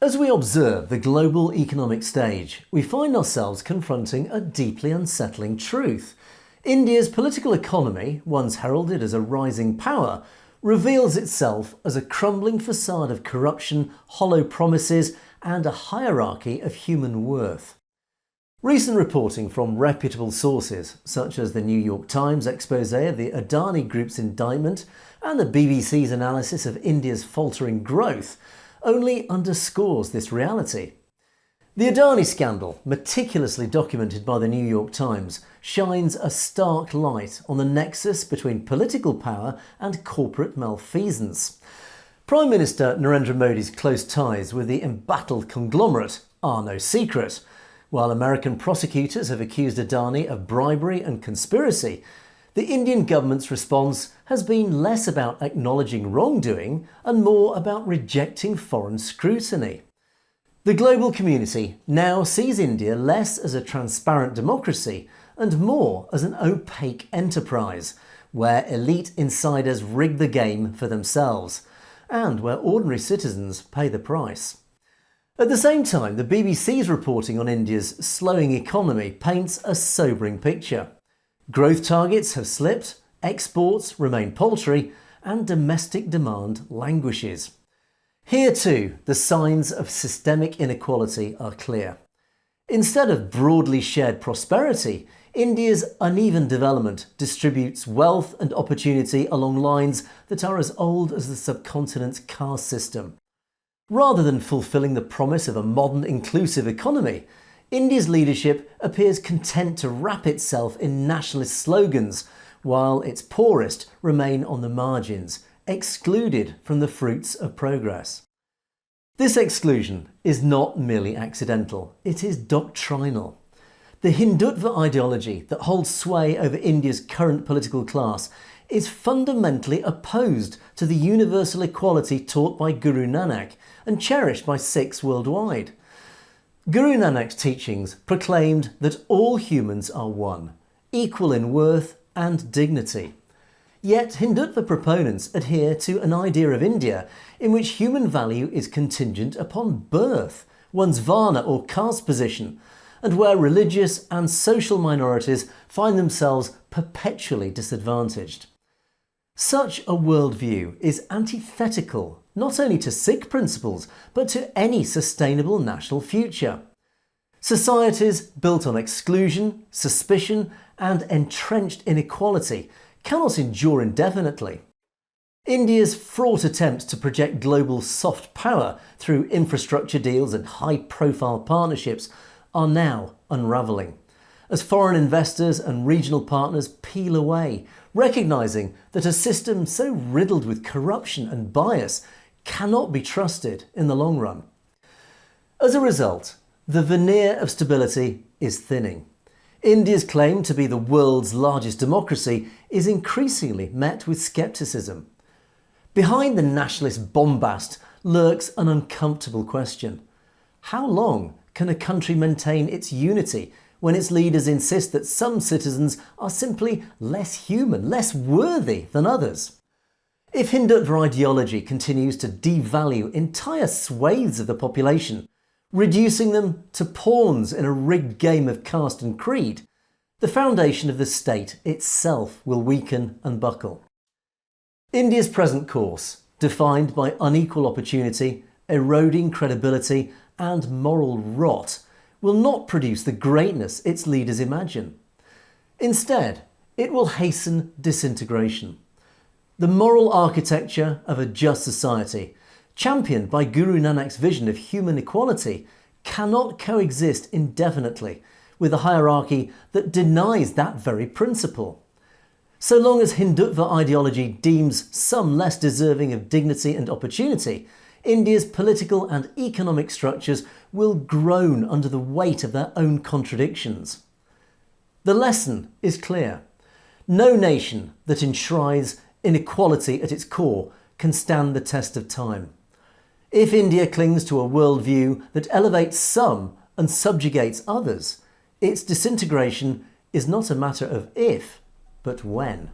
As we observe the global economic stage, we find ourselves confronting a deeply unsettling truth. India's political economy, once heralded as a rising power, reveals itself as a crumbling facade of corruption, hollow promises, and a hierarchy of human worth. Recent reporting from reputable sources, such as the New York Times expose of the Adani Group's indictment and the BBC's analysis of India's faltering growth, only underscores this reality. The Adani scandal, meticulously documented by the New York Times, shines a stark light on the nexus between political power and corporate malfeasance. Prime Minister Narendra Modi's close ties with the embattled conglomerate are no secret. While American prosecutors have accused Adani of bribery and conspiracy, the Indian government's response has been less about acknowledging wrongdoing and more about rejecting foreign scrutiny. The global community now sees India less as a transparent democracy and more as an opaque enterprise, where elite insiders rig the game for themselves, and where ordinary citizens pay the price. At the same time, the BBC's reporting on India's slowing economy paints a sobering picture. Growth targets have slipped, exports remain paltry, and domestic demand languishes. Here too, the signs of systemic inequality are clear. Instead of broadly shared prosperity, India's uneven development distributes wealth and opportunity along lines that are as old as the subcontinent's caste system. Rather than fulfilling the promise of a modern, inclusive economy, India's leadership appears content to wrap itself in nationalist slogans, while its poorest remain on the margins, excluded from the fruits of progress. This exclusion is not merely accidental, it is doctrinal. The Hindutva ideology that holds sway over India's current political class is fundamentally opposed to the universal equality taught by Guru Nanak and cherished by Sikhs worldwide. Guru Nanak's teachings proclaimed that all humans are one, equal in worth and dignity. Yet Hindutva proponents adhere to an idea of India in which human value is contingent upon birth, one's varna or caste position, and where religious and social minorities find themselves perpetually disadvantaged. Such a worldview is antithetical not only to Sikh principles, but to any sustainable national future. Societies built on exclusion, suspicion, and entrenched inequality cannot endure indefinitely. India's fraught attempts to project global soft power through infrastructure deals and high-profile partnerships are now unravelling, as foreign investors and regional partners peel away, recognising that a system so riddled with corruption and bias cannot be trusted in the long run. As a result, the veneer of stability is thinning. India's claim to be the world's largest democracy is increasingly met with scepticism. Behind the nationalist bombast lurks an uncomfortable question. How long can a country maintain its unity when its leaders insist that some citizens are simply less human, less worthy than others? If Hindutva ideology continues to devalue entire swathes of the population, reducing them to pawns in a rigged game of caste and creed, the foundation of the state itself will weaken and buckle. India's present course, defined by unequal opportunity, eroding credibility, and moral rot, will not produce the greatness its leaders imagine. Instead, it will hasten disintegration. The moral architecture of a just society, championed by Guru Nanak's vision of human equality, cannot coexist indefinitely with a hierarchy that denies that very principle. So long as Hindutva ideology deems some less deserving of dignity and opportunity, India's political and economic structures will groan under the weight of their own contradictions. The lesson is clear. No nation that enshrines inequality at its core can stand the test of time. If India clings to a worldview that elevates some and subjugates others, its disintegration is not a matter of if, but when.